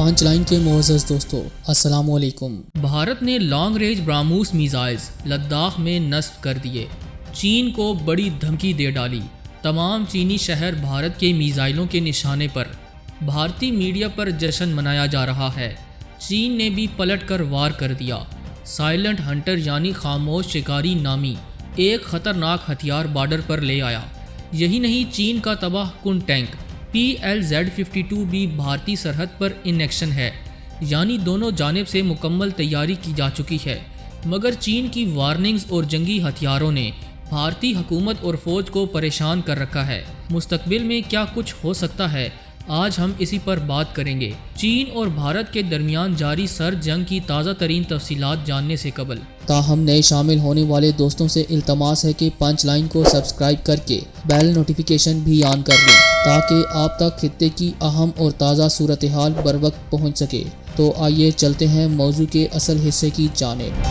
پانچ لائن کے معزز دوستو السلام علیکم۔ بھارت نے لانگ رینج براموس میزائلز لداخ میں نصب کر دیے، چین کو بڑی دھمکی دے ڈالی، تمام چینی شہر بھارت کے میزائلوں کے نشانے پر، بھارتی میڈیا پر جشن منایا جا رہا ہے، چین نے بھی پلٹ کر وار کر دیا، سائلنٹ ہنٹر یعنی خاموش شکاری نامی ایک خطرناک ہتھیار بارڈر پر لے آیا۔ یہی نہیں، چین کا تباہ کن ٹینک PLZ-52 بھی بھارتی سرحد پر ان ایکشن ہے، یعنی دونوں جانب سے مکمل تیاری کی جا چکی ہے، مگر چین کی وارننگز اور جنگی ہتھیاروں نے بھارتی حکومت اور فوج کو پریشان کر رکھا ہے۔ مستقبل میں کیا کچھ ہو سکتا ہے، آج ہم اسی پر بات کریں گے۔ چین اور بھارت کے درمیان جاری سرد جنگ کی تازہ ترین تفصیلات جاننے سے قبل تاہم نئے شامل ہونے والے دوستوں سے التماس ہے کہ پانچ لائن کو سبسکرائب کر کے بیل نوٹیفیکیشن بھی آن کر لیں تاکہ آپ تک خطے کی اہم اور تازہ صورتحال بر وقت پہنچ سکے۔ تو آئیے چلتے ہیں موضوع کے اصل حصے کی جانب۔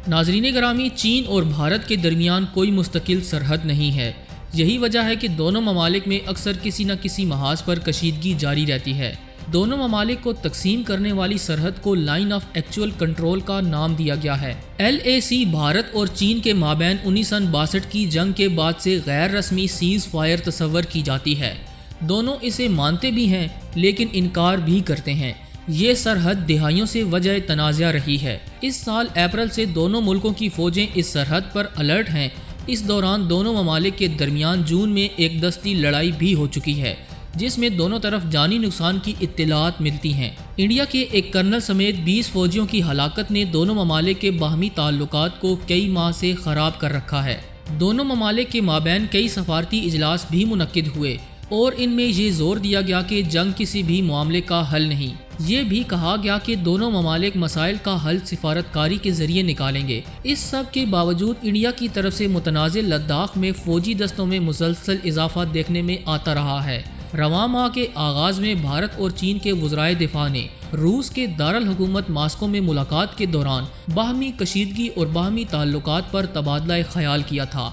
ناظرین گرامی، چین اور بھارت کے درمیان کوئی مستقل سرحد نہیں ہے۔ یہی وجہ ہے کہ دونوں ممالک میں اکثر کسی نہ کسی محاذ پر کشیدگی جاری رہتی ہے۔ دونوں ممالک کو تقسیم کرنے والی سرحد کو لائن آف ایکچوئل کنٹرول کا نام دیا گیا ہے۔ LAC بھارت اور چین کے مابین 1962 کی جنگ کے بعد سے غیر رسمی سیز فائر تصور کی جاتی ہے۔ دونوں اسے مانتے بھی ہیں لیکن انکار بھی کرتے ہیں۔ یہ سرحد دہائیوں سے وجہ تنازع رہی ہے۔ اس سال اپریل سے دونوں ملکوں کی فوجیں اس سرحد پر الرٹ ہیں۔ اس دوران دونوں ممالک کے درمیان جون میں ایک دستی لڑائی بھی ہو چکی ہے جس میں دونوں طرف جانی نقصان کی اطلاعات ملتی ہیں۔ انڈیا کے ایک کرنل سمیت 20 فوجیوں کی ہلاکت نے دونوں ممالک کے باہمی تعلقات کو کئی ماہ سے خراب کر رکھا ہے۔ دونوں ممالک کے مابین کئی سفارتی اجلاس بھی منعقد ہوئے اور ان میں یہ زور دیا گیا کہ جنگ کسی بھی معاملے کا حل نہیں۔ یہ بھی کہا گیا کہ دونوں ممالک مسائل کا حل سفارت کاری کے ذریعے نکالیں گے۔ اس سب کے باوجود انڈیا کی طرف سے متنازع لداخ میں فوجی دستوں میں مسلسل اضافہ دیکھنے میں آتا رہا ہے۔ رواں ماہ کے آغاز میں بھارت اور چین کے وزرائے دفاع نے روس کے دارالحکومت ماسکو میں ملاقات کے دوران باہمی کشیدگی اور باہمی تعلقات پر تبادلہ خیال کیا تھا۔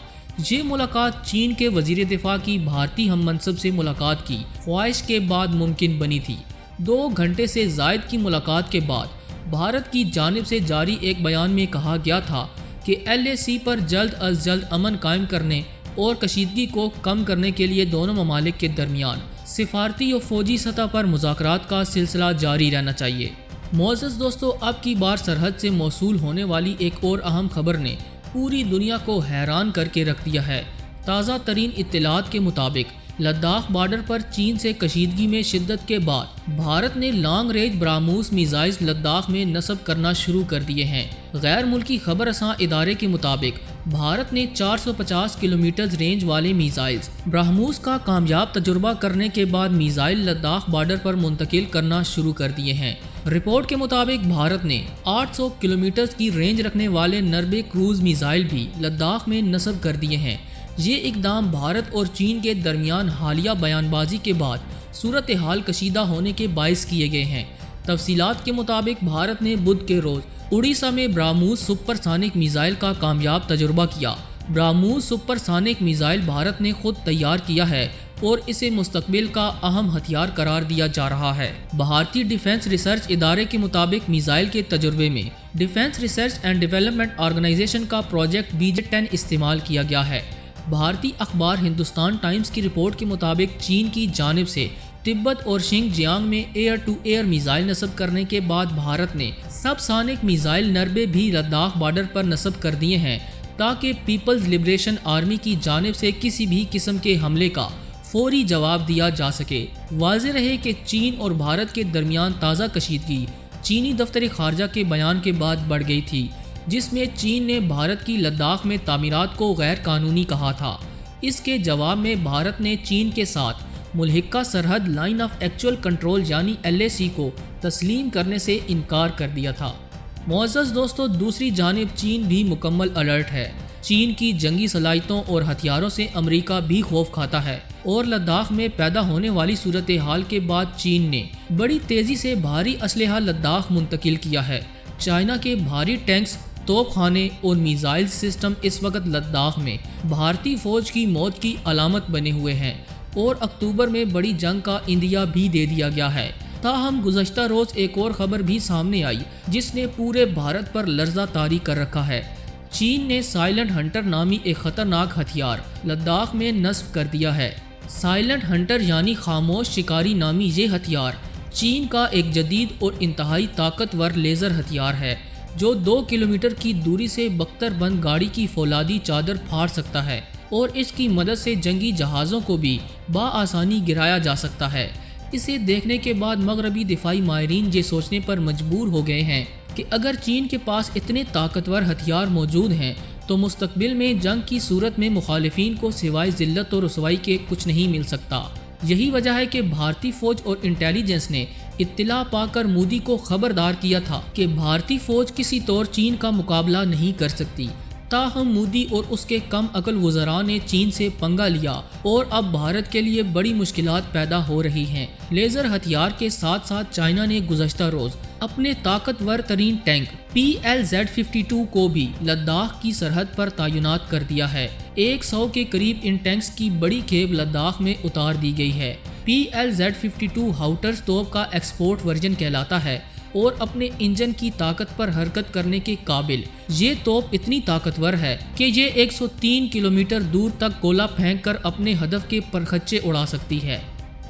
یہ ملاقات چین کے وزیر دفاع کی بھارتی ہم منصب سے ملاقات کی خواہش کے بعد ممکن بنی تھی۔ 2 گھنٹے سے زائد کی ملاقات کے بعد بھارت کی جانب سے جاری ایک بیان میں کہا گیا تھا کہ LAC پر جلد از جلد امن قائم کرنے اور کشیدگی کو کم کرنے کے لیے دونوں ممالک کے درمیان سفارتی اور فوجی سطح پر مذاکرات کا سلسلہ جاری رہنا چاہیے۔ معزز دوستو، اب کی بار سرحد سے موصول ہونے والی ایک اور اہم خبر نے پوری دنیا کو حیران کر کے رکھ دیا ہے۔ تازہ ترین اطلاعات کے مطابق لداخ بارڈر پر چین سے کشیدگی میں شدت کے بعد بھارت نے لانگ رینج براموس میزائلز لداخ میں نصب کرنا شروع کر دیے ہیں۔ غیر ملکی خبر رساں ادارے کے مطابق بھارت نے 450 کلومیٹر رینج والے میزائلز برہموس کا کامیاب تجربہ کرنے کے بعد میزائل لداخ بارڈر پر منتقل کرنا شروع کر دیے ہیں۔ رپورٹ کے مطابق بھارت نے 800 کلومیٹر کی رینج رکھنے والے نربے کروز میزائل بھی لداخ میں نصب کر دیے ہیں۔ یہ اقدام بھارت اور چین کے درمیان حالیہ بیان بازی کے بعد صورتحال کشیدہ ہونے کے باعث کیے گئے ہیں۔ تفصیلات کے مطابق بھارت نے بدھ کے روز اڑیسہ میں براموس سپر سانک میزائل کا کامیاب تجربہ کیا۔ براموس سپر سانک میزائل بھارت نے خود تیار کیا ہے اور اسے مستقبل کا اہم ہتھیار قرار دیا جا رہا ہے۔ بھارتی ڈیفنس ریسرچ ادارے کے مطابق میزائل کے تجربے میں Defence Research and Development Organisation کا پروجیکٹ BJ-10 استعمال کیا گیا ہے۔ بھارتی اخبار ہندوستان ٹائمز کی رپورٹ کے مطابق چین کی جانب سے تبت اور شنگ جیانگ میں ایئر ٹو ایئر میزائل نصب کرنے کے بعد بھارت نے سب سانک میزائل نربے بھی لداخ بارڈر پر نصب کر دیے ہیں تاکہ پیپلز لبریشن آرمی کی جانب سے کسی بھی قسم کے حملے کا فوری جواب دیا جا سکے۔ واضح رہے کہ چین اور بھارت کے درمیان تازہ کشیدگی چینی دفتر خارجہ کے بیان کے بعد بڑھ گئی تھی جس میں چین نے بھارت کی لداخ میں تعمیرات کو غیر قانونی کہا تھا۔ اس کے جواب میں بھارت نے چین کے ساتھ ملحقہ سرحد لائن آف ایکچوئل کنٹرول یعنی LAC کو تسلیم کرنے سے انکار کر دیا تھا۔ معزز دوستو، دوسری جانب چین بھی مکمل الرٹ ہے۔ چین کی جنگی صلاحیتوں اور ہتھیاروں سے امریکہ بھی خوف کھاتا ہے اور لداخ میں پیدا ہونے والی صورتحال کے بعد چین نے بڑی تیزی سے بھاری اسلحہ لداخ منتقل کیا ہے۔ چائنا کے بھاری ٹینکس توپ خانے اور میزائل سسٹم اس وقت لداخ میں بھارتی فوج کی موت کی علامت بنے ہوئے ہیں اور اکتوبر میں بڑی جنگ کا اندیا بھی دے دیا گیا ہے۔ تاہم گزشتہ روز ایک اور خبر بھی سامنے آئی جس نے پورے بھارت پر لرزہ طاری کر رکھا ہے۔ چین نے سائلنٹ ہنٹر نامی ایک خطرناک ہتھیار لداخ میں نصب کر دیا ہے۔ سائلنٹ ہنٹر یعنی خاموش شکاری نامی یہ ہتھیار چین کا ایک جدید اور انتہائی طاقتور لیزر ہتھیار ہے جو 2 کلومیٹر کی دوری سے بختر بند گاڑی کی فولادی چادر پھاڑ سکتا ہے اور اس کی مدد سے جنگی جہازوں کو بھی بآسانی گرایا جا سکتا ہے۔ اسے دیکھنے کے بعد مغربی دفاعی ماہرین یہ سوچنے پر مجبور ہو گئے ہیں کہ اگر چین کے پاس اتنے طاقتور ہتھیار موجود ہیں تو مستقبل میں جنگ کی صورت میں مخالفین کو سوائے ذلت و رسوائی کے کچھ نہیں مل سکتا۔ یہی وجہ ہے کہ بھارتی فوج اور انٹیلیجنس نے اطلاع پا کر مودی کو خبردار کیا تھا کہ بھارتی فوج کسی طور چین کا مقابلہ نہیں کر سکتی۔ تاہم مودی اور اس کے کم عقل وزراء نے چین سے پنگا لیا اور اب بھارت کے لیے بڑی مشکلات پیدا ہو رہی ہیں۔ لیزر ہتھیار کے ساتھ ساتھ چائنا نے گزشتہ روز اپنے طاقتور ترین ٹینک PLZ-52 کو بھی لداخ کی سرحد پر تعینات کر دیا ہے۔ 100 کے قریب ان ٹینکس کی بڑی کھیپ لداخ میں اتار دی گئی ہے۔ PLZ-52 ہاؤٹرز توپ کا ایکسپورٹ ورژن کہلاتا ہے اور اپنے انجن کی طاقت پر حرکت کرنے کے قابل۔ یہ توپ اتنی طاقتور ہے کہ یہ 103 کلومیٹر دور تک گولہ پھینک کر اپنے ہدف کے پرخچے اڑا سکتی ہے۔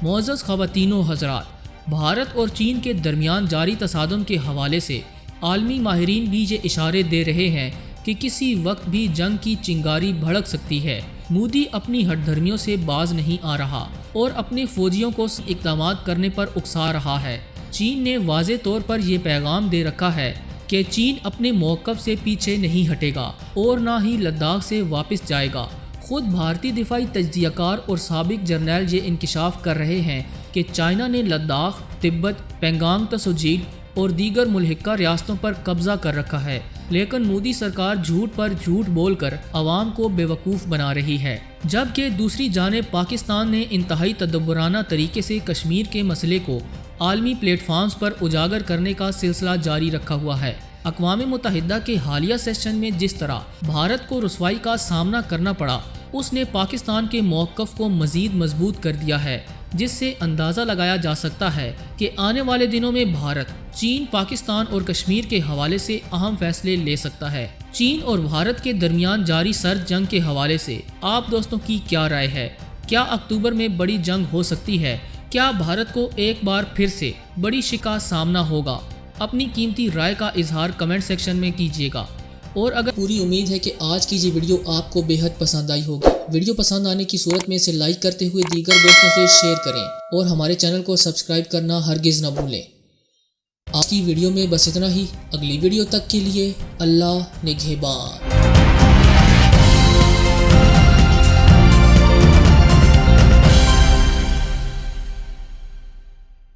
معزز خواتین و حضرات، بھارت اور چین کے درمیان جاری تصادم کے حوالے سے عالمی ماہرین بھی یہ اشارے دے رہے ہیں کہ کسی وقت بھی جنگ کی چنگاری بھڑک سکتی ہے۔ مودی اپنی ہٹ دھرمیوں سے باز نہیں آ رہا اور اپنے فوجیوں کو اقدامات کرنے پر اکسا رہا ہے۔ چین نے واضح طور پر یہ پیغام دے رکھا ہے کہ چین اپنے موقف سے پیچھے نہیں ہٹے گا اور نہ ہی لداخ سے واپس جائے گا۔ خود بھارتی دفاعی تجزیہ کار اور سابق جرنیل یہ انکشاف کر رہے ہیں کہ چائنا نے لداخ، تبت، پینگانگ تسو جھیل اور دیگر ملحقہ ریاستوں پر قبضہ کر رکھا ہے، لیکن مودی سرکار جھوٹ پر جھوٹ بول کر عوام کو بے وقوف بنا رہی ہے۔ جبکہ دوسری جانب پاکستان نے انتہائی تدبرانہ طریقے سے کشمیر کے مسئلے کو عالمی پلیٹ فارمز پر اجاگر کرنے کا سلسلہ جاری رکھا ہوا ہے۔ اقوام متحدہ کے حالیہ سیشن میں جس طرح بھارت کو رسوائی کا سامنا کرنا پڑا، اس نے پاکستان کے موقف کو مزید مضبوط کر دیا ہے، جس سے اندازہ لگایا جا سکتا ہے کہ آنے والے دنوں میں بھارت چین، پاکستان اور کشمیر کے حوالے سے اہم فیصلے لے سکتا ہے۔ چین اور بھارت کے درمیان جاری سرد جنگ کے حوالے سے آپ دوستوں کی کیا رائے ہے؟ کیا اکتوبر میں بڑی جنگ ہو سکتی ہے؟ کیا بھارت کو ایک بار پھر سے بڑی شکست سامنا ہوگا؟ اپنی قیمتی رائے کا اظہار کمنٹ سیکشن میں کیجیے گا۔ اور اگر پوری امید ہے کہ آج کی یہ ویڈیو آپ کو بے حد پسند آئی ہوگی۔ ویڈیو پسند آنے کی صورت میں اسے لائک کرتے ہوئے دیگر دوستوں سے شیئر کریں اور ہمارے چینل کو سبسکرائب کرنا ہرگز نہ بھولیں۔ آج کی ویڈیو میں بس اتنا ہی۔ اگلی ویڈیو تک کے لیے اللہ نگہبان۔